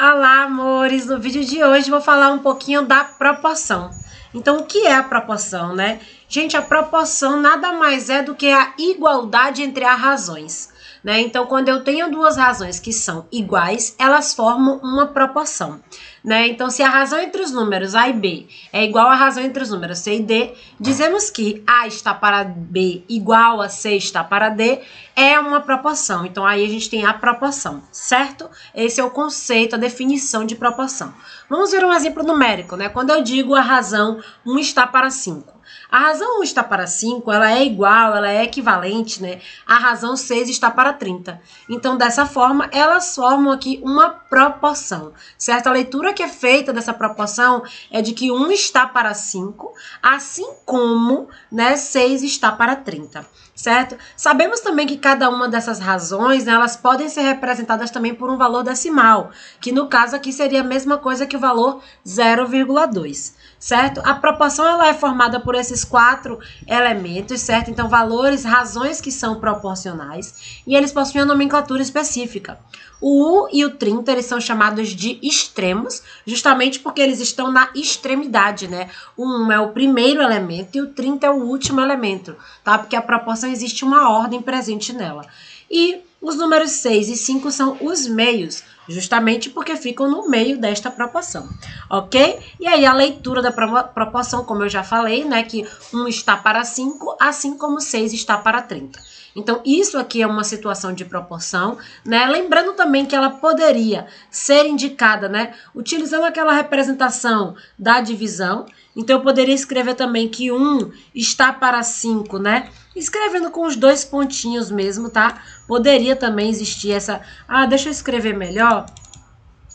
Olá, amores! No vídeo de hoje vou falar um pouquinho da proporção. Então, o que é a proporção, né? Gente, a proporção nada mais é do que a igualdade entre as razões, né? Então, quando eu tenho duas razões que são iguais, elas formam uma proporção, né? Então, se a razão entre os números A e B é igual à razão entre os números C e D, dizemos que A está para B igual a C está para D, é uma proporção. Então, aí a gente tem a proporção, certo? Esse é o conceito, a definição de proporção. Vamos ver um exemplo numérico, né? Quando eu digo a razão 1 está para 5. A razão 1 está para 5, ela é igual, ela é equivalente, né? A razão 6 está para 30. Então, dessa forma, elas formam aqui uma proporção, certo? A leitura que é feita dessa proporção é de que 1 está para 5, assim como, né, 6 está para 30, certo? Sabemos também que cada uma dessas razões, né, elas podem ser representadas também por um valor decimal, que no caso aqui seria a mesma coisa que o valor 0,2. Certo? A proporção ela é formada por esses 4 elementos, certo? Então, valores, razões que são proporcionais e eles possuem uma nomenclatura específica. O 1 e o 30, eles são chamados de extremos, justamente porque eles estão na extremidade, né? O 1 é o primeiro elemento e o 30 é o último elemento, tá? Porque a proporção existe uma ordem presente nela. E os números 6 e 5 são os meios, justamente porque ficam no meio desta proporção, ok? E aí a leitura da proporção, como eu já falei, né, que 1 está para 5, assim como 6 está para 30. Então, isso aqui é uma situação de proporção, né? Lembrando também que ela poderia ser indicada, né, utilizando aquela representação da divisão. Então, eu poderia escrever também que 1 está para 5, né? Escrevendo com os dois pontinhos mesmo, tá? Poderia também existir essa... Ah, deixa eu escrever melhor.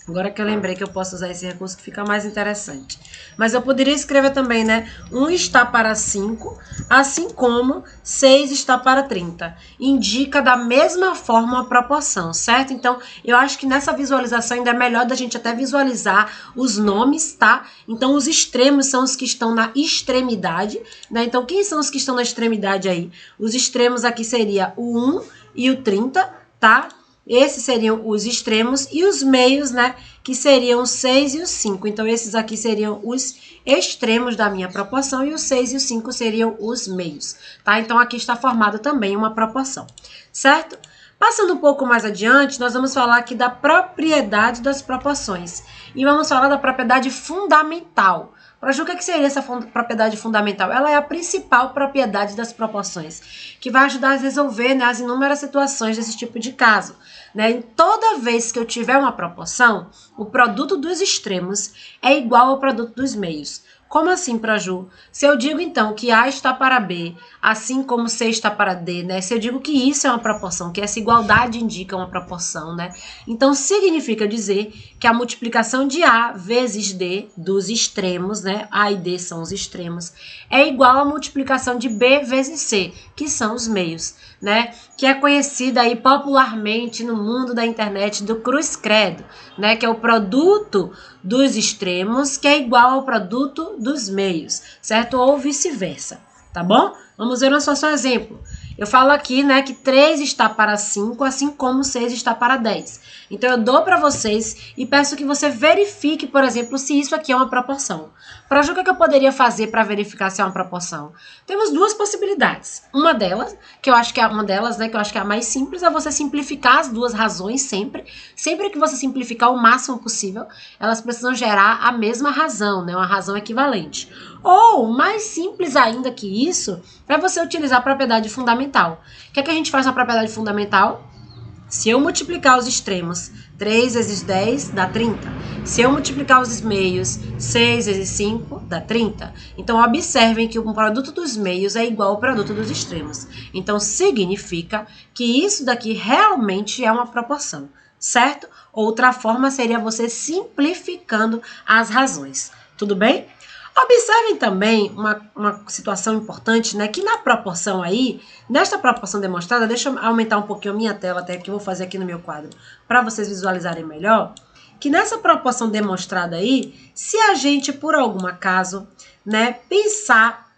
Agora que eu lembrei que eu posso usar esse recurso que fica mais interessante. Mas eu poderia escrever também, né? 1 está para 5, assim como 6 está para 30. Indica da mesma forma a proporção, certo? Então, eu acho que nessa visualização ainda é melhor da gente até visualizar os nomes, tá? Então, os extremos são os que estão na extremidade, né? Então, quem são os que estão na extremidade aí? Os extremos aqui seria o 1 e o 30, tá? Esses seriam os extremos e os meios, né, que seriam o 6 e o 5. Então, esses aqui seriam os extremos da minha proporção e o 6 e o 5 seriam os meios, tá? Então, aqui está formada também uma proporção, certo? Passando um pouco mais adiante, nós vamos falar aqui da propriedade das proporções e vamos falar da propriedade fundamental. Para Ju, o que seria essa propriedade fundamental? Ela é a principal propriedade das proporções, que vai ajudar a resolver, né, as inúmeras situações desse tipo de caso. Né? Em toda vez que eu tiver uma proporção, o produto dos extremos é igual ao produto dos meios. Como assim, para Ju? Se eu digo, então, que A está para B, assim como C está para D, né? Se eu digo que isso é uma proporção, que essa igualdade indica uma proporção, né? Então, significa dizer que a multiplicação de A vezes D, dos extremos, né? A e D são os extremos, é igual à multiplicação de B vezes C, que são os meios, né? Que é conhecida aí popularmente no mundo da internet do cruz credo, né? Que é o produto dos extremos, que é igual ao produto dos meios, certo? Ou vice-versa, tá bom? Vamos ver uma situação exemplo. Eu falo aqui, né, que 3 está para 5, assim como 6 está para 10. Então, eu dou para vocês e peço que você verifique, por exemplo, se isso aqui é uma proporção. Para Ju, o que eu poderia fazer para verificar se é uma proporção? Temos duas possibilidades. Uma delas, que eu acho que é uma delas, né, que eu acho que é a mais simples, é você simplificar as duas razões sempre. Sempre que você simplificar o máximo possível, elas precisam gerar a mesma razão, né, uma razão equivalente. Ou, mais simples ainda que isso, é você utilizar a propriedade fundamental. O que é que a gente faz na propriedade fundamental? Se eu multiplicar os extremos, 3 vezes 10 dá 30. Se eu multiplicar os meios, 6 vezes 5 dá 30. Então, observem que o produto dos meios é igual ao produto dos extremos. Então, significa que isso daqui realmente é uma proporção, certo? Outra forma seria você simplificando as razões. Tudo bem? Observem também uma situação importante, né? Que na proporção aí, nesta proporção demonstrada, deixa eu aumentar um pouquinho a minha tela, até que eu vou fazer aqui no meu quadro, para vocês visualizarem melhor, que nessa proporção demonstrada aí, se a gente, por algum acaso, né, pensar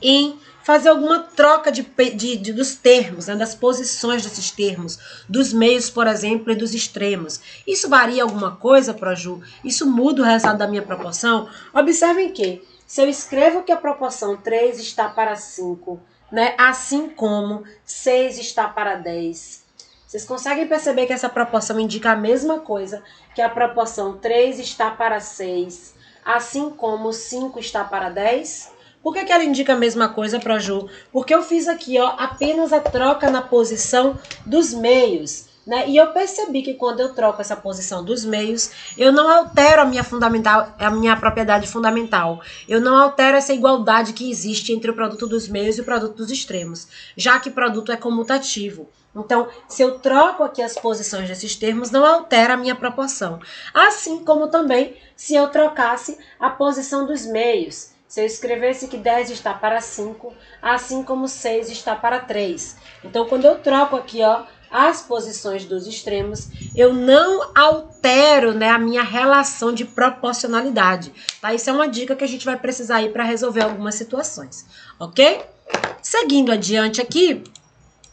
em fazer alguma troca dos termos, né, das posições desses termos, dos meios, por exemplo, e dos extremos. Isso varia alguma coisa, Proju? Isso muda o resultado da minha proporção? Observem que, se eu escrevo que a proporção 3 está para 5, né, assim como 6 está para 10, vocês conseguem perceber que essa proporção indica a mesma coisa, que a proporção 3 está para 6, assim como 5 está para 10? Por que ela indica a mesma coisa, Proju? Porque eu fiz aqui, ó, apenas a troca na posição dos meios, né? E eu percebi que quando eu troco essa posição dos meios, eu não altero a minha propriedade fundamental. Eu não altero essa igualdade que existe entre o produto dos meios e o produto dos extremos, já que produto é comutativo. Então, se eu troco aqui as posições desses termos, não altera a minha proporção. Assim como também se eu trocasse a posição dos meios. Se eu escrevesse que 10 está para 5, assim como 6 está para 3. Então, quando eu troco aqui, ó, as posições dos extremos, eu não altero, né, a minha relação de proporcionalidade. Tá? Isso é uma dica que a gente vai precisar aí para resolver algumas situações, ok? Seguindo adiante aqui,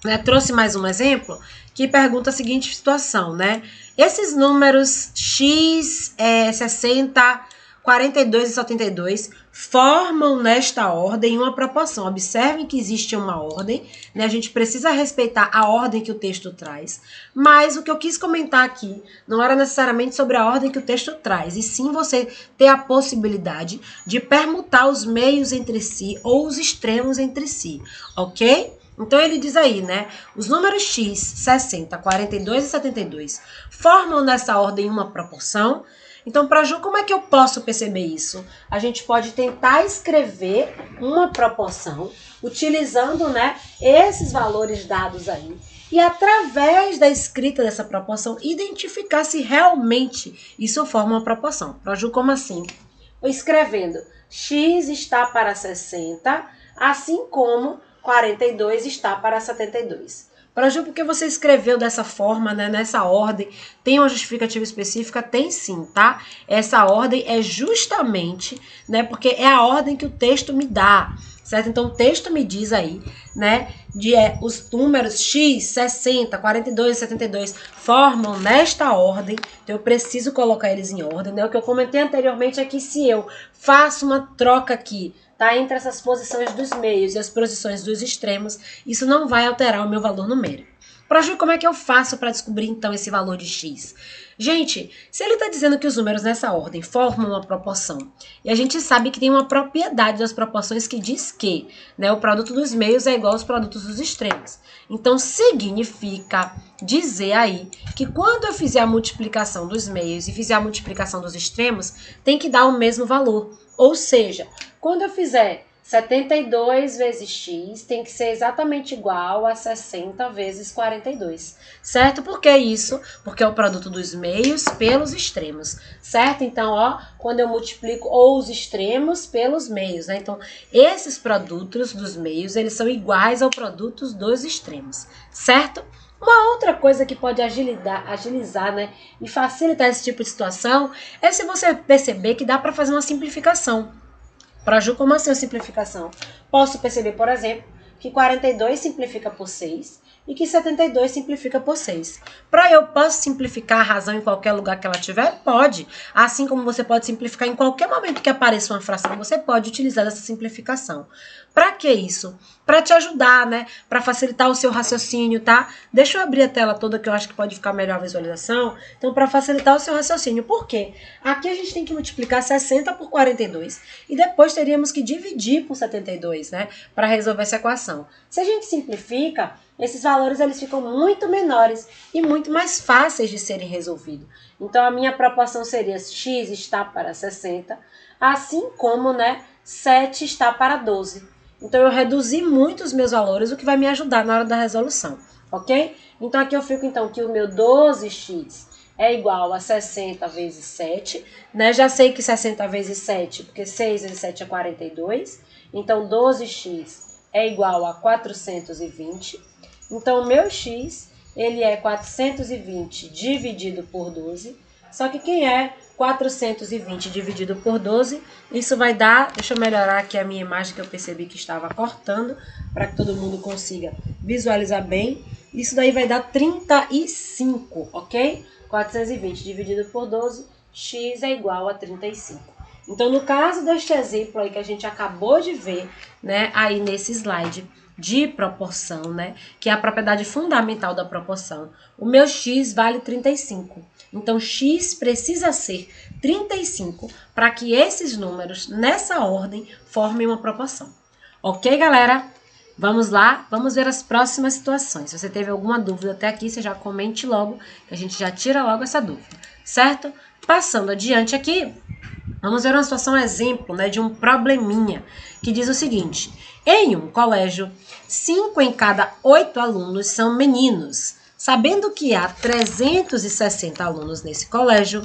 né, trouxe mais um exemplo que pergunta a seguinte situação, né? Esses números x, 60, 42 e 72 formam nesta ordem uma proporção. Observem que existe uma ordem, né? A gente precisa respeitar a ordem que o texto traz, mas o que eu quis comentar aqui não era necessariamente sobre a ordem que o texto traz, e sim você ter a possibilidade de permutar os meios entre si ou os extremos entre si, ok? Então, ele diz aí, né? Os números x, 60, 42 e 72 formam nessa ordem uma proporção. Então, para Ju, como é que eu posso perceber isso? A gente pode tentar escrever uma proporção utilizando, né, esses valores dados aí e, através da escrita dessa proporção, identificar se realmente isso forma uma proporção. Para Ju, como assim? Escrevendo x está para 60, assim como 42 está para 72. Para Ju, porque você escreveu dessa forma, né, nessa ordem, tem uma justificativa específica? Tem sim, tá? Essa ordem é justamente, né, porque é a ordem que o texto me dá, certo? Então, o texto me diz aí, né, os números x, 60, 42 e 72 formam nesta ordem, então eu preciso colocar eles em ordem, né? O que eu comentei anteriormente é que se eu faço uma troca aqui, tá, entre essas posições dos meios e as posições dos extremos, isso não vai alterar o meu valor numérico. Para Ju, como é que eu faço para descobrir, então, esse valor de x? Gente, se ele está dizendo que os números nessa ordem formam uma proporção, e a gente sabe que tem uma propriedade das proporções que diz que, né, o produto dos meios é igual aos produtos dos extremos. Então, significa dizer aí que quando eu fizer a multiplicação dos meios e fizer a multiplicação dos extremos, tem que dar o mesmo valor. Ou seja, quando eu fizer 72 vezes x tem que ser exatamente igual a 60 vezes 42, certo? Por que isso? Porque é o produto dos meios pelos extremos, certo? Então, ó, quando eu multiplico os extremos pelos meios, né? Então, esses produtos dos meios, eles são iguais ao produto dos extremos, certo? Uma outra coisa que pode agilizar, né, e facilitar esse tipo de situação é se você perceber que dá para fazer uma simplificação. Para Ju, como assim a simplificação? Posso perceber, por exemplo, que 42 simplifica por 6 e que 72 simplifica por 6. Para eu posso simplificar a razão em qualquer lugar que ela tiver? Pode. Assim como você pode simplificar em qualquer momento que apareça uma fração, você pode utilizar essa simplificação. Para que isso? Para te ajudar, né? Para facilitar o seu raciocínio, tá? Deixa eu abrir a tela toda que eu acho que pode ficar melhor a visualização. Então, para facilitar o seu raciocínio. Por quê? Aqui a gente tem que multiplicar 60 por 42 e depois teríamos que dividir por 72, né? Para resolver essa equação. Se a gente simplifica, esses valores eles ficam muito menores e muito mais fáceis de serem resolvidos. Então, a minha proporção seria x está para 60, assim como, né, 7 está para 12. Então, eu reduzi muito os meus valores, o que vai me ajudar na hora da resolução, ok? Então, aqui eu fico, então, que o meu 12x é igual a 60 vezes 7, né? Já sei que 60 vezes 7, porque 6 vezes 7 é 42. Então, 12x é igual a 420. Então, o meu x, ele é 420 dividido por 12, Só que quem é 420 dividido por 12, isso vai dar, deixa eu melhorar aqui a minha imagem que eu percebi que estava cortando, para que todo mundo consiga visualizar bem. Isso daí vai dar 35, ok? 420 dividido por 12, x é igual a 35. Então, no caso deste exemplo aí que a gente acabou de ver, né, aí nesse slide de proporção, né, que é a propriedade fundamental da proporção, o meu x vale 35. Então, x precisa ser 35 para que esses números, nessa ordem, formem uma proporção. Ok, galera? Vamos lá, vamos ver as próximas situações. Se você teve alguma dúvida até aqui, você já comente logo, que a gente já tira logo essa dúvida, certo? Passando adiante aqui, vamos ver uma situação exemplo, né, de um probleminha, que diz o seguinte: em um colégio, 5 em cada 8 alunos são meninos. Sabendo que há 360 alunos nesse colégio,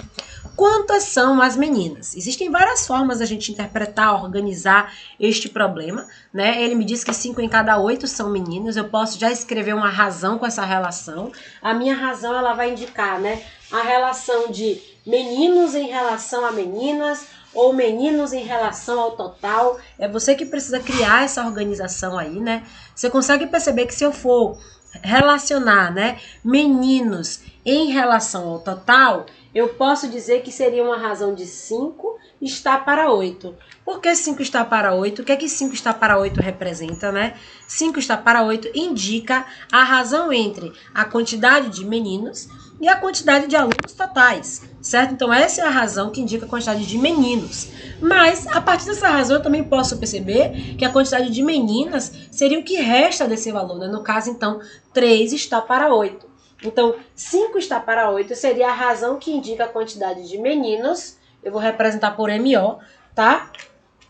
quantas são as meninas? Existem várias formas da gente interpretar, organizar este problema, né? Ele me diz que 5 em cada 8 são meninos. Eu posso já escrever uma razão com essa relação. A minha razão, ela vai indicar, né, a relação de meninos em relação a meninas, ou meninos em relação ao total. É você que precisa criar essa organização aí, né? Você consegue perceber que se eu for relacionar, né, meninos em relação ao total, eu posso dizer que seria uma razão de 5 está para 8. Por que 5 está para 8? O que é que 5 está para 8 representa, né? 5 está para 8 indica a razão entre a quantidade de meninos e a quantidade de alunos totais, certo? Então, essa é a razão que indica a quantidade de meninos. Mas, a partir dessa razão, eu também posso perceber que a quantidade de meninas seria o que resta desse valor, né? No caso, então, 3 está para 8. Então, 5 está para 8 seria a razão que indica a quantidade de meninos. Eu vou representar por MO, tá?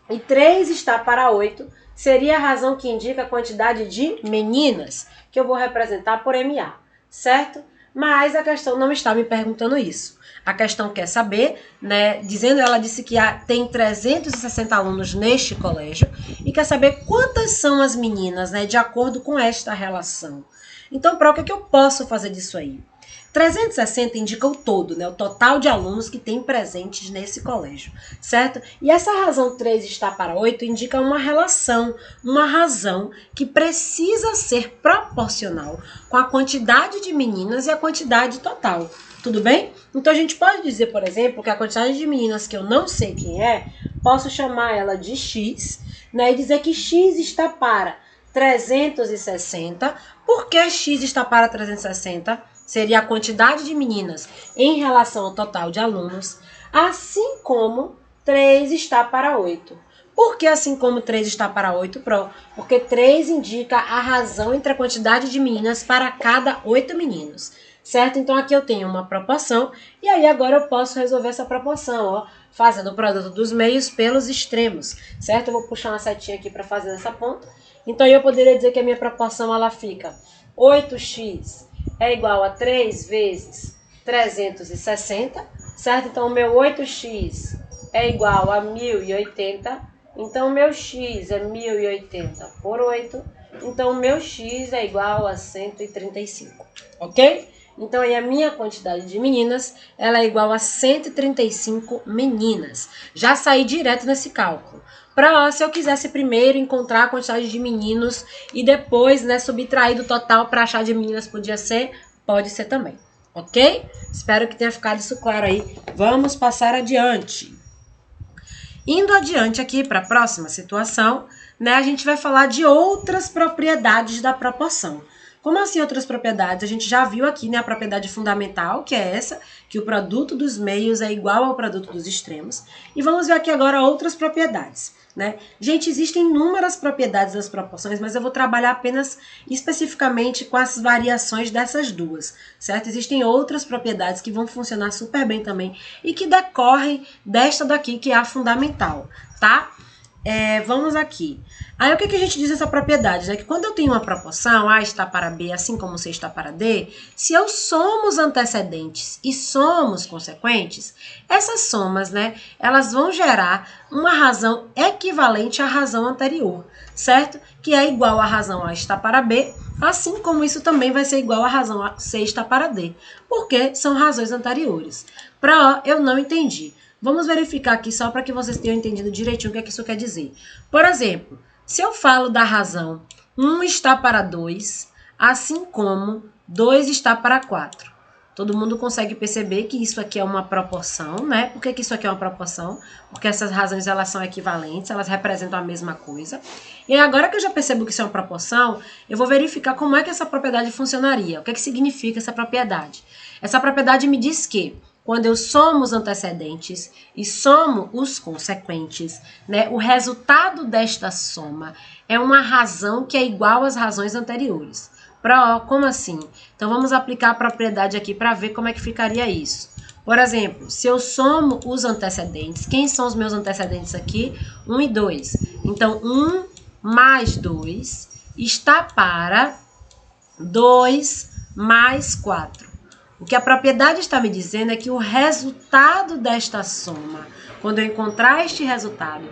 E 3 está para 8 seria a razão que indica a quantidade de meninas, que eu vou representar por MA, certo? Mas a questão não está me perguntando isso. A questão quer saber, né, ela disse que tem 360 alunos neste colégio e quer saber quantas são as meninas, né, de acordo com esta relação. Então, para o que eu posso fazer disso aí? 360 indica o todo, né, o total de alunos que tem presentes nesse colégio, certo? E essa razão 3 está para 8 indica uma relação, uma razão que precisa ser proporcional com a quantidade de meninas e a quantidade total. Tudo bem? Então, a gente pode dizer, por exemplo, que a quantidade de meninas que eu não sei quem é, posso chamar ela de x, né, e dizer que x está para 360. Por que x está para 360? Seria a quantidade de meninas em relação ao total de alunos, assim como 3 está para 8. Por que assim como 3 está para 8, Pro? Porque 3 indica a razão entre a quantidade de meninas para cada 8 meninos, certo? Então, aqui eu tenho uma proporção, e aí agora eu posso resolver essa proporção, ó, fazendo o produto dos meios pelos extremos, certo? Eu vou puxar uma setinha aqui para fazer essa ponta. Então, eu poderia dizer que a minha proporção, ela fica 8x é igual a 3 vezes 360, certo? Então, o meu 8x é igual a 1080. Então, o meu x é 1080 por 8. Então, o meu x é igual a 135, ok? Então, aí a minha quantidade de meninas, ela é igual a 135 meninas. Já saí direto nesse cálculo. Se eu quisesse primeiro encontrar a quantidade de meninos e depois, né, subtrair do total para achar de meninas, pode ser também, ok? Espero que tenha ficado isso claro aí. Vamos passar adiante. Indo adiante aqui para a próxima situação, né, a gente vai falar de outras propriedades da proporção. Como assim outras propriedades? A gente já viu aqui, né, a propriedade fundamental, que é essa, que o produto dos meios é igual ao produto dos extremos. E vamos ver aqui agora outras propriedades, né? Gente, existem inúmeras propriedades das proporções, mas eu vou trabalhar apenas especificamente com as variações dessas duas, certo? Existem outras propriedades que vão funcionar super bem também e que decorrem desta daqui, que é a fundamental, tá? Vamos aqui. Aí o que a gente diz nessa propriedade? É que quando eu tenho uma proporção, A está para B, assim como C está para D, se eu somo os antecedentes e somos consequentes, essas somas, né, elas vão gerar uma razão equivalente à razão anterior, certo? Que é igual à razão A está para B, assim como isso também vai ser igual à razão C está para D, porque são razões anteriores. Para O, eu não entendi. Vamos verificar aqui só para que vocês tenham entendido direitinho o que é que isso quer dizer. Por exemplo, se eu falo da razão 1 está para 2, assim como 2 está para 4. Todo mundo consegue perceber que isso aqui é uma proporção, né? Por que isso aqui é uma proporção? Porque essas razões elas são equivalentes, elas representam a mesma coisa. E agora que eu já percebo que isso é uma proporção, eu vou verificar como é que essa propriedade funcionaria. O que é que significa essa propriedade? Essa propriedade me diz que quando eu somo os antecedentes e somo os consequentes, né, o resultado desta soma é uma razão que é igual às razões anteriores. Como assim? Então, vamos aplicar a propriedade aqui para ver como é que ficaria isso. Por exemplo, se eu somo os antecedentes, quem são os meus antecedentes aqui? 1 e 2. Então, 1 mais 2 está para 2 mais 4. O que a propriedade está me dizendo é que o resultado desta soma, quando eu encontrar este resultado,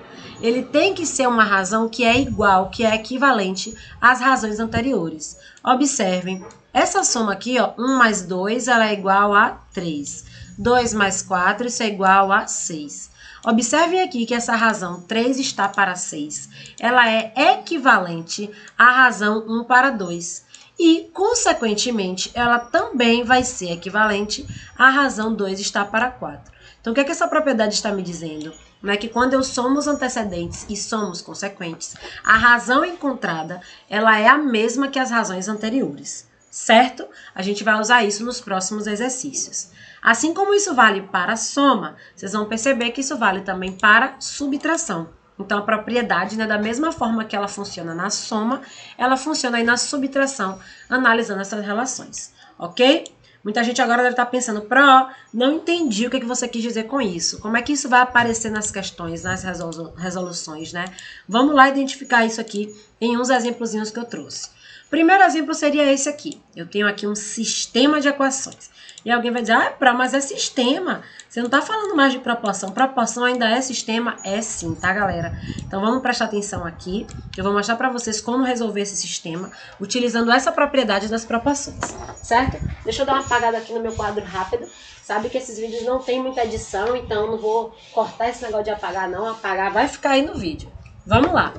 ele tem que ser uma razão que é igual, que é equivalente às razões anteriores. Observem, essa soma aqui, ó, 1 mais 2, ela é igual a 3. 2 mais 4, isso é igual a 6. Observem aqui que essa razão 3 está para 6. Ela é equivalente à razão 1 para 2. E, consequentemente, ela também vai ser equivalente à razão 2 está para 4. Então, o que é que essa propriedade está me dizendo? Não é que quando eu somo os antecedentes e somo os consequentes, a razão encontrada ela é a mesma que as razões anteriores, certo? A gente vai usar isso nos próximos exercícios. Assim como isso vale para a soma, vocês vão perceber que isso vale também para subtração. Então, a propriedade, né, da mesma forma que ela funciona na soma, ela funciona aí na subtração, analisando essas relações, ok? Muita gente agora deve estar pensando, não entendi o que você quis dizer com isso. Como é que isso vai aparecer nas questões, nas resoluções, né? Vamos lá identificar isso aqui em uns exemplozinhos que eu trouxe. O primeiro exemplo seria esse aqui. Eu tenho aqui um sistema de equações. E alguém vai dizer, mas é sistema. Você não está falando mais de proporção. Proporção ainda é sistema? É sim, tá, galera? Então, vamos prestar atenção aqui. Eu vou mostrar para vocês como resolver esse sistema utilizando essa propriedade das proporções, certo? Deixa eu dar uma apagada aqui no meu quadro rápido. Sabe que esses vídeos não tem muita edição, então eu não vou cortar esse negócio de apagar, não. Apagar vai ficar aí no vídeo. Vamos lá.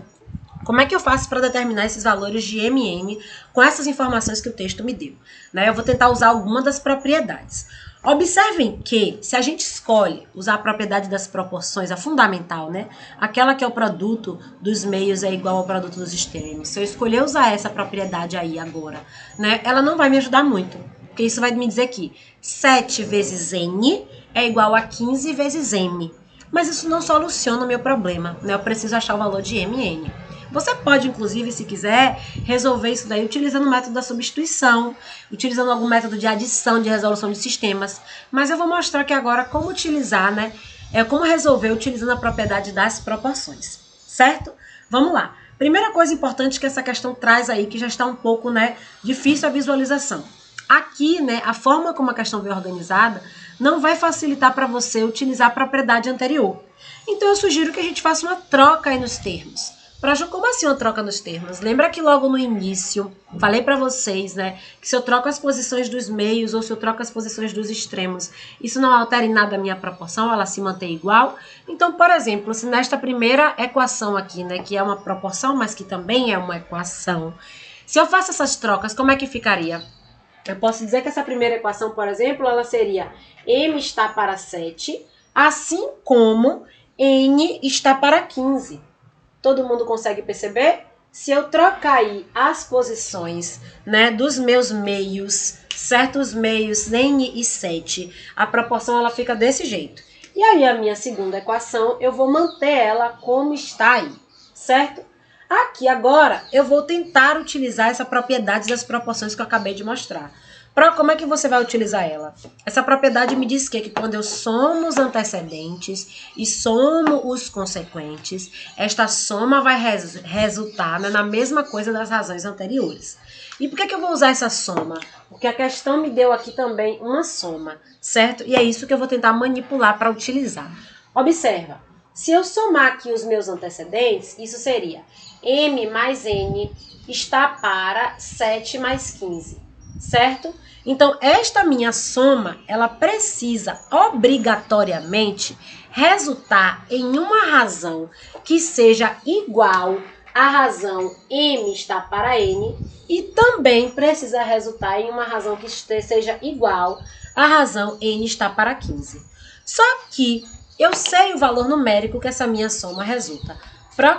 Como é que eu faço para determinar esses valores de MN com essas informações que o texto me deu? Né? Eu vou tentar usar alguma das propriedades. Observem que, se a gente escolhe usar a propriedade das proporções, a fundamental, né? Aquela que é o produto dos meios é igual ao produto dos extremos. Se eu escolher usar essa propriedade aí agora, né? Ela não vai me ajudar muito, porque isso vai me dizer que 7 vezes N é igual a 15 vezes M. Mas isso não soluciona o meu problema, né? Eu preciso achar o valor de MN. Você pode, inclusive, se quiser, resolver isso daí utilizando o método da substituição, utilizando algum método de adição, de resolução de sistemas. Mas eu vou mostrar aqui agora como utilizar, né? Como resolver utilizando a propriedade das proporções, certo? Vamos lá. Primeira coisa importante que essa questão traz aí, que já está um pouco, né, difícil a visualização. Aqui, né, a forma como a questão vem organizada não vai facilitar para você utilizar a propriedade anterior. Então, eu sugiro que a gente faça uma troca aí nos termos. Como assim uma troca nos termos? Lembra que logo no início, falei para vocês, né, que se eu troco as posições dos meios ou se eu troco as posições dos extremos, isso não altera em nada a minha proporção, ela se mantém igual. Então, por exemplo, se nesta primeira equação aqui, né, que é uma proporção, mas que também é uma equação, se eu faço essas trocas, como é que ficaria? Eu posso dizer que essa primeira equação, por exemplo, ela seria M está para 7, assim como N está para 15. Todo mundo consegue perceber? Se eu trocar aí as posições, né, dos meus meios, certos meios N e 7, a proporção ela fica desse jeito. E aí a minha segunda equação, eu vou manter ela como está aí, certo? Aqui agora eu vou tentar utilizar essa propriedade das proporções que eu acabei de mostrar. Como é que você vai utilizar ela? Essa propriedade me diz que quando eu somo os antecedentes e somo os consequentes, esta soma vai resultar, né, na mesma coisa das razões anteriores. E por que eu vou usar essa soma? Porque a questão me deu aqui também uma soma, certo? E é isso que eu vou tentar manipular para utilizar. Observa, se eu somar aqui os meus antecedentes, isso seria m mais n está para 7 mais 15, certo? Então, esta minha soma, ela precisa obrigatoriamente resultar em uma razão que seja igual à razão m está para n e também precisa resultar em uma razão que seja igual à razão n está para 15. Só que eu sei o valor numérico que essa minha soma resulta.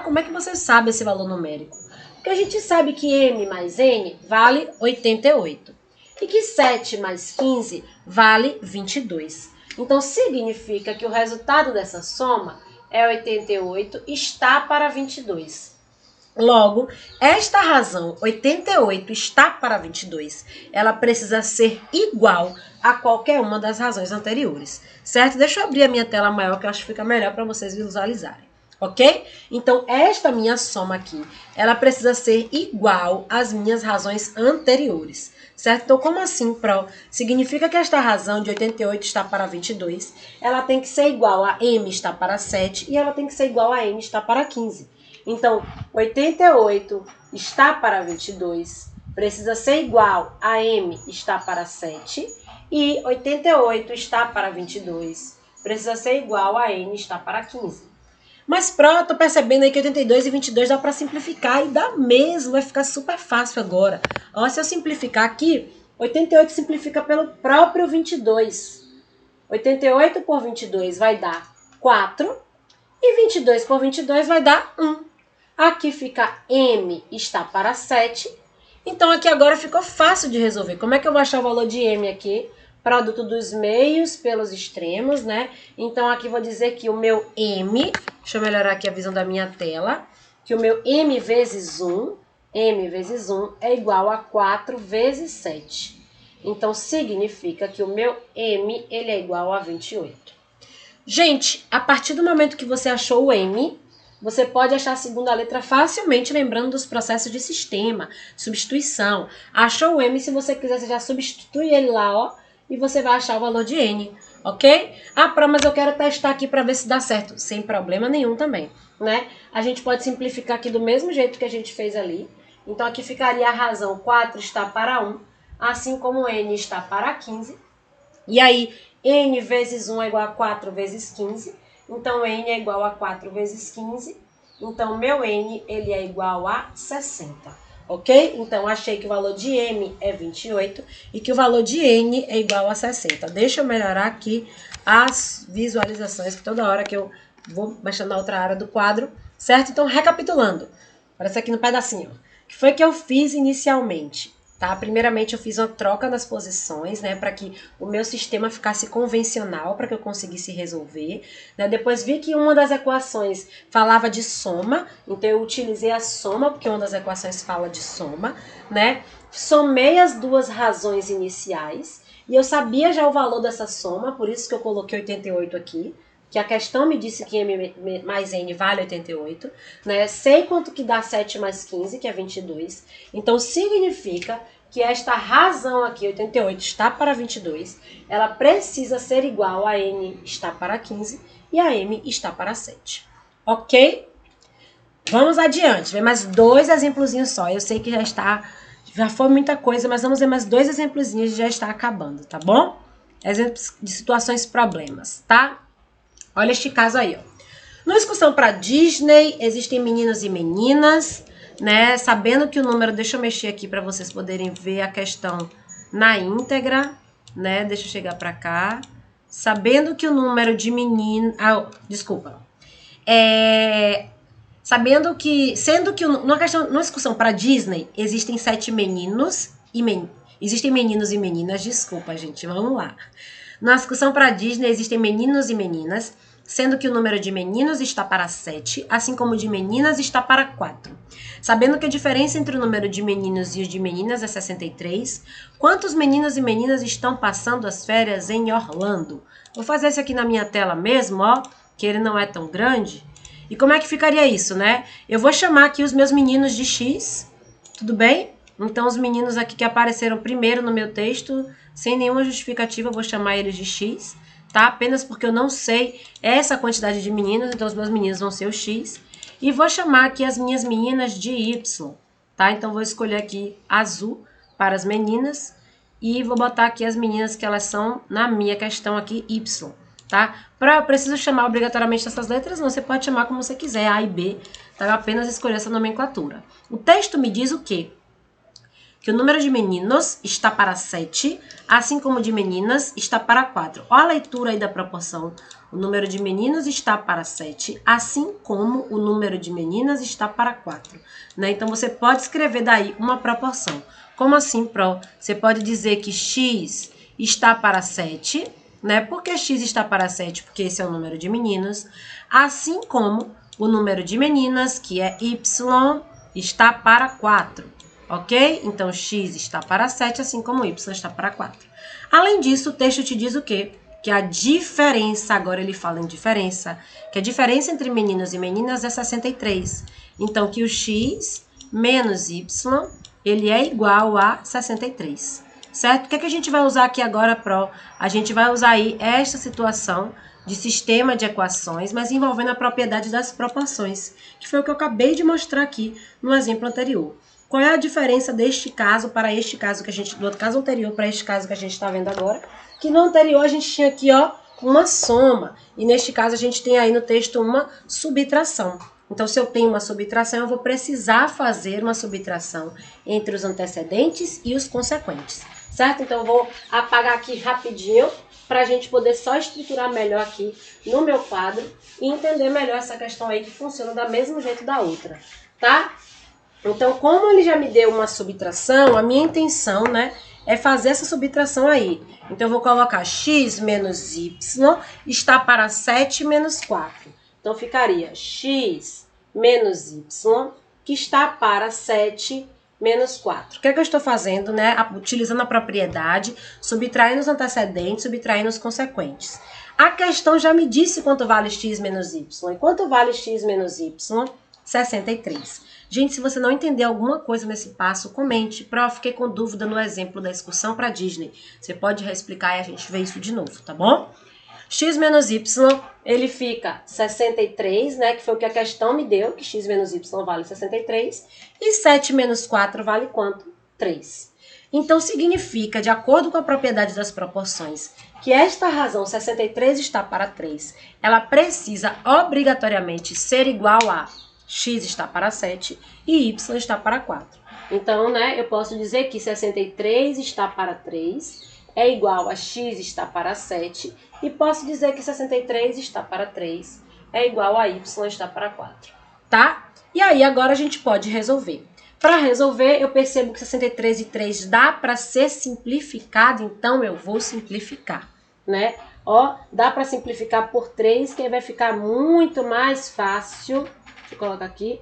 Como é que você sabe esse valor numérico? Porque a gente sabe que m mais n vale 88 e que 7 mais 15 vale 22. Então, significa que o resultado dessa soma é 88 está para 22. Logo, esta razão 88 está para 22, ela precisa ser igual a qualquer uma das razões anteriores, certo? Deixa eu abrir a minha tela maior que eu acho que fica melhor para vocês visualizarem. Ok? Então, esta minha soma aqui, ela precisa ser igual às minhas razões anteriores, certo? Então, como assim, Pro? Significa que esta razão de 88 está para 22, ela tem que ser igual a m está para 7 e ela tem que ser igual a n está para 15. Então, 88 está para 22, precisa ser igual a m está para 7 e 88 está para 22, precisa ser igual a n está para 15. Mas pronto, tô percebendo aí que 82 e 22 dá para simplificar e dá mesmo, vai ficar super fácil agora. Ó, se eu simplificar aqui, 88 simplifica pelo próprio 22. 88 por 22 vai dar 4 e 22 por 22 vai dar 1. Aqui fica m está para 7. Então aqui agora ficou fácil de resolver. Como é que eu vou achar o valor de m aqui? Produto dos meios pelos extremos, né? Então, aqui vou dizer que o meu m, deixa eu melhorar aqui a visão da minha tela, que o meu m vezes 1 é igual a 4 vezes 7. Então, significa que o meu m, ele é igual a 28. Gente, a partir do momento que você achou o m, você pode achar a segunda letra facilmente, lembrando dos processos de sistema, substituição. Achou o m, se você quiser, você já substitui ele lá, ó, e você vai achar o valor de n, ok? Mas eu quero testar aqui para ver se dá certo, sem problema nenhum também, né? A gente pode simplificar aqui do mesmo jeito que a gente fez ali. Então, aqui ficaria a razão 4 está para 1, assim como n está para 15. E aí, n vezes 1 é igual a 4 vezes 15. Então, n é igual a 4 vezes 15. Então, meu n, ele é igual a 60. Ok? Então, achei que o valor de m é 28 e que o valor de n é igual a 60. Deixa eu melhorar aqui as visualizações, que toda hora que eu vou mexendo na outra área do quadro, certo? Então, recapitulando, parece aqui no pedacinho, o que foi que eu fiz inicialmente? Tá? Primeiramente, eu fiz uma troca nas posições, né, para que o meu sistema ficasse convencional, para que eu conseguisse resolver. Né? Depois vi que uma das equações falava de soma, então eu utilizei a soma, porque uma das equações fala de soma, né? Somei as duas razões iniciais, e eu sabia já o valor dessa soma, por isso que eu coloquei 88 aqui, que a questão me disse que m mais n vale 88, né? Sei quanto que dá 7 mais 15, que é 22. Então, significa que esta razão aqui, 88, está para 22, ela precisa ser igual a n está para 15 e a m está para 7. Ok? Vamos adiante. Vem mais 2 exemplozinhos só. Eu sei que já foi muita coisa, mas vamos ver mais 2 exemplozinhos e já está acabando, tá bom? Exemplos de situações problemas, tá? Olha este caso aí, ó. Numa excursão para Disney, existem meninos e meninas, né? Sabendo que o número... Deixa eu mexer aqui para vocês poderem ver a questão na íntegra, né? Deixa eu chegar para cá. Sabendo que o número de meninos... desculpa. Sendo que numa excursão para Disney, existem 7 meninos e existem meninos e meninas, desculpa, gente, vamos lá. Na excursão para Disney existem meninos e meninas. sendo que o número de meninos está para 7, assim como o de meninas está para 4. Sabendo que a diferença entre o número de meninos e o de meninas é 63, quantos meninos e meninas estão passando as férias em Orlando? Vou fazer isso aqui na minha tela mesmo, ó, que ele não é tão grande. E como é que ficaria isso, né? Eu vou chamar aqui os meus meninos de X, tudo bem? Então, os meninos aqui que apareceram primeiro no meu texto, sem nenhuma justificativa, eu vou chamar eles de X, tá? Apenas porque eu não sei essa quantidade de meninos, então os meus meninos vão ser o X. E vou chamar aqui as minhas meninas de Y, tá? Então, vou escolher aqui azul para as meninas e vou botar aqui as meninas que elas são, na minha questão aqui, Y, tá? Eu preciso chamar obrigatoriamente essas letras? Não, você pode chamar como você quiser, A e B, tá? Eu apenas escolher essa nomenclatura. O texto me diz o quê? Que o número de meninos está para 7, assim como o de meninas está para 4. Olha a leitura aí da proporção. O número de meninos está para 7, assim como o número de meninas está para 4. Né? Então, você pode escrever daí uma proporção. Como assim, Pro? Você pode dizer que X está para 7, né? Por que X está para 7? Porque esse é o número de meninos. Assim como o número de meninas, que é Y, está para 4. Ok? Então, X está para 7, assim como Y está para 4. Além disso, o texto te diz o quê? Que a diferença, agora ele fala em diferença, que a diferença entre meninos e meninas é 63. Então, que o X menos Y, ele é igual a 63. Certo? O que é que a gente vai usar aqui agora, Pro? A gente vai usar aí esta situação de sistema de equações, mas envolvendo a propriedade das proporções, que foi o que eu acabei de mostrar aqui no exemplo anterior. Qual é a diferença deste caso para este caso que a gente, do outro caso anterior para este caso que a gente está vendo agora? Que no anterior a gente tinha aqui, ó, uma soma. E neste caso a gente tem aí no texto uma subtração. Então, se eu tenho uma subtração, eu vou precisar fazer uma subtração entre os antecedentes e os consequentes. Certo? Então, eu vou apagar aqui rapidinho para a gente poder só estruturar melhor aqui no meu quadro e entender melhor essa questão aí que funciona da mesmo jeito da outra. Tá? Então, como ele já me deu uma subtração, a minha intenção, né, é fazer essa subtração aí. Então, eu vou colocar x menos y está para 7 menos 4. Então, ficaria x menos y, que está para 7 menos 4. O que é que eu estou fazendo, né? Utilizando a propriedade, subtraindo os antecedentes, subtraindo os consequentes. A questão já me disse quanto vale x menos y. E quanto vale x menos y? 63. Gente, se você não entender alguma coisa nesse passo, comente. Eu fiquei com dúvida no exemplo da excursão para Disney. Você pode reexplicar e a gente vê isso de novo, tá bom? X menos y, ele fica 63, né? Que foi o que a questão me deu, que x menos y vale 63. E 7 menos 4 vale quanto? 3. Então, significa, de acordo com a propriedade das proporções, que esta razão 63 está para 3, ela precisa obrigatoriamente ser igual a x está para 7 e y está para 4. Então, né, eu posso dizer que 63 está para 3 é igual a x está para 7 e posso dizer que 63 está para 3 é igual a y está para 4, tá? E aí, agora a gente pode resolver. Para resolver, eu percebo que 63 e 3 dá para ser simplificado, então eu vou simplificar, né? Ó, dá para simplificar por 3, que aí vai ficar muito mais fácil. Deixa eu colocar aqui.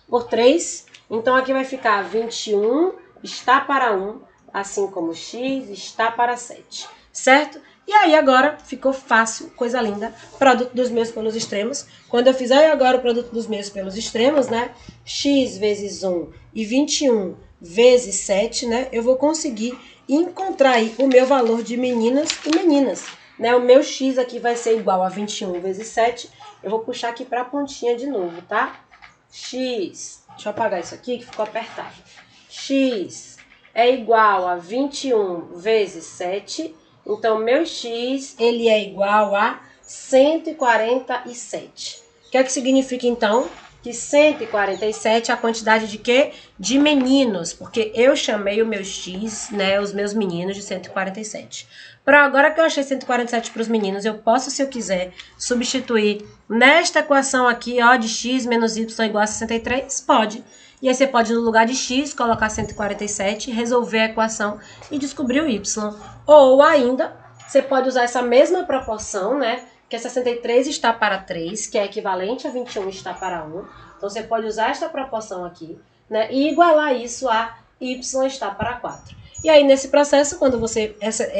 Por 3. Então, aqui vai ficar 21 está para 1, assim como x está para 7. Certo? E aí, agora, ficou fácil, coisa linda. Produto dos meios pelos extremos. Quando eu fizer agora o produto dos meios pelos extremos, né? X vezes 1 e 21 vezes 7, né? Eu vou conseguir encontrar aí o meu valor de meninas e meninas. Né? O meu x aqui vai ser igual a 21 vezes 7. Eu vou puxar aqui para a pontinha de novo, tá? X, deixa eu apagar isso aqui que ficou apertado. X é igual a 21 vezes 7. Então, meu x, ele é igual a 147. O que é que significa, então? Que 147 é a quantidade de quê? De meninos, porque eu chamei o meu x, né, os meus meninos de 147. Para agora que eu achei 147 para os meninos, eu posso, se eu quiser, substituir nesta equação aqui, ó, de x menos y igual a 63? Pode. E aí você pode, no lugar de x, colocar 147, resolver a equação e descobrir o y. Ou ainda, você pode usar essa mesma proporção, né, que 63 está para 3, que é equivalente a 21 está para 1. Então, você pode usar esta proporção aqui, né, e igualar isso a y está para 4. E aí, nesse processo, quando você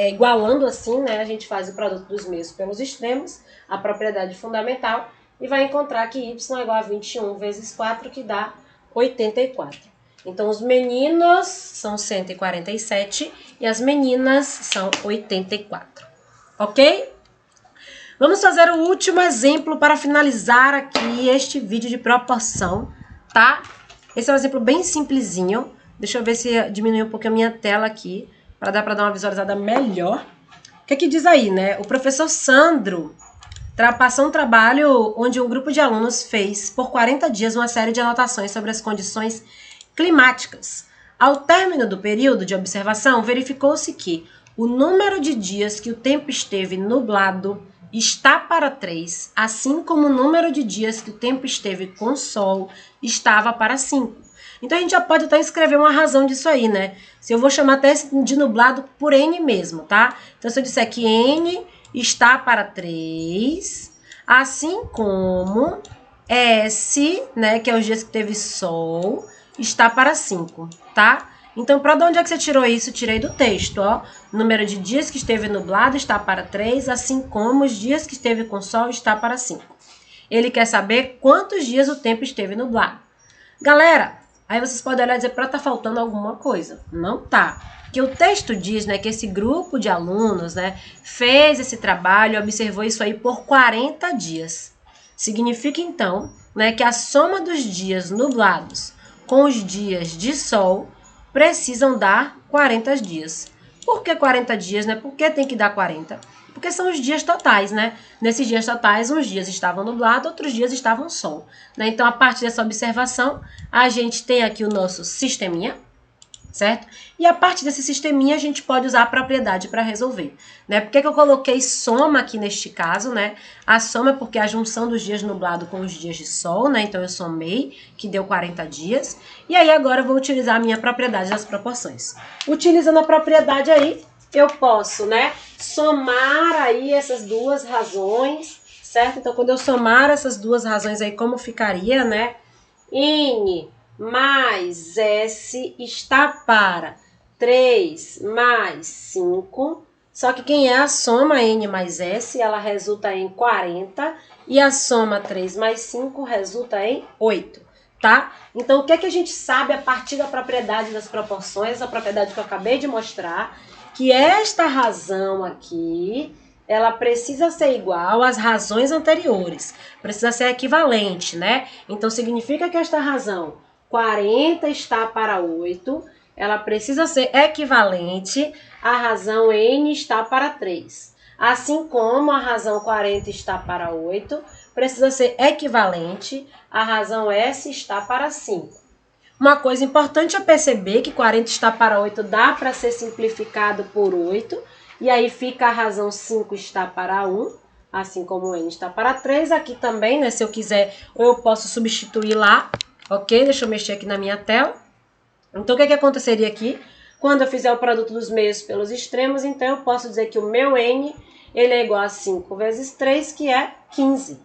igualando assim, né, a gente faz o produto dos meios pelos extremos, a propriedade fundamental, e vai encontrar que y é igual a 21 vezes 4, que dá 84. Então, os meninos são 147 e as meninas são 84. Ok? Vamos fazer o último exemplo para finalizar aqui este vídeo de proporção, tá? Esse é um exemplo bem simplesinho. Deixa eu ver se diminui um pouco a minha tela aqui, para dar uma visualizada melhor. O que é que diz aí, né? O professor Sandro passou um trabalho onde um grupo de alunos fez, por 40 dias, uma série de anotações sobre as condições climáticas. Ao término do período de observação, verificou-se que o número de dias que o tempo esteve nublado está para 3, assim como o número de dias que o tempo esteve com sol estava para 5. Então, a gente já pode até escrever uma razão disso aí, né? Se eu vou chamar até de nublado por N mesmo, tá? Então, se eu disser que N está para 3, assim como S, né, que é os dias que teve sol, está para 5, tá? Então, para onde é que você tirou isso? Tirei do texto, ó. O número de dias que esteve nublado está para 3, assim como os dias que esteve com sol está para 5. Ele quer saber quantos dias o tempo esteve nublado. Galera, aí vocês podem olhar e dizer, tá faltando alguma coisa. Não tá. Que o texto diz, né, que esse grupo de alunos, né, fez esse trabalho, observou isso aí por 40 dias. Significa, então, né, que a soma dos dias nublados com os dias de sol precisam dar 40 dias. Por que 40 dias, né? Por que tem que dar 40? Porque são os dias totais, né? Nesses dias totais, uns dias estavam nublados, outros dias estavam sol, né? Então, a partir dessa observação, a gente tem aqui o nosso sisteminha, certo? E a partir desse sisteminha, a gente pode usar a propriedade para resolver, né? Por que eu coloquei soma aqui neste caso, né? A soma é porque a junção dos dias nublado com os dias de sol, né? Então, eu somei, que deu 40 dias. E aí, agora, eu vou utilizar a minha propriedade das proporções. Utilizando a propriedade aí, eu posso, né, somar aí essas duas razões, certo? Então, quando eu somar essas duas razões aí, como ficaria, né? N mais S está para 3 mais 5. Só que quem é a soma N mais S, ela resulta em 40. E a soma 3 mais 5 resulta em 8, tá? Então, o que é que a gente sabe a partir da propriedade das proporções, a propriedade que eu acabei de mostrar? Que esta razão aqui, ela precisa ser igual às razões anteriores. Precisa ser equivalente, né? Então, significa que esta razão 40 está para 8, ela precisa ser equivalente à razão N está para 3. Assim como a razão 40 está para 8, precisa ser equivalente à razão S está para 5. Uma coisa importante é perceber que 40 está para 8 dá para ser simplificado por 8, e aí fica a razão 5 está para 1, assim como N está para 3. Aqui também, né, se eu quiser, eu posso substituir lá. Ok? Deixa eu mexer aqui na minha tela. Então, o que aconteceria aqui? Quando eu fizer o produto dos meios pelos extremos, então eu posso dizer que o meu N, ele é igual a 5 vezes 3, que é 15.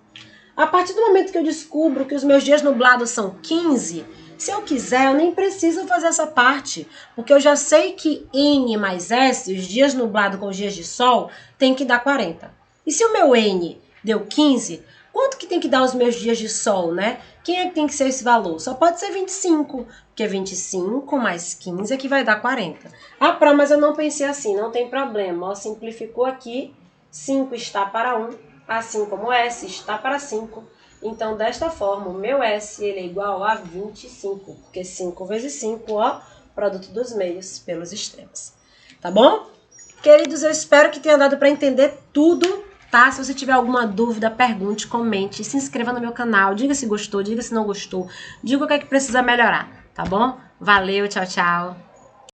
A partir do momento que eu descubro que os meus dias nublados são 15, se eu quiser, eu nem preciso fazer essa parte, porque eu já sei que N mais S, os dias nublados com os dias de sol, tem que dar 40. E se o meu N deu 15, quanto que tem que dar os meus dias de sol, né? Quem é que tem que ser esse valor? Só pode ser 25, porque 25 mais 15 é que vai dar 40. Ah, mas eu não pensei assim, não tem problema. Ó, simplificou aqui, 5 está para 1, assim como S está para 5. Então, desta forma, o meu S ele é igual a 25, porque 5 vezes 5, ó, produto dos meios pelos extremos. Tá bom? Queridos, eu espero que tenha dado para entender tudo, tá? Se você tiver alguma dúvida, pergunte, comente, se inscreva no meu canal, diga se gostou, diga se não gostou, diga o que é que precisa melhorar, tá bom? Valeu, tchau, tchau!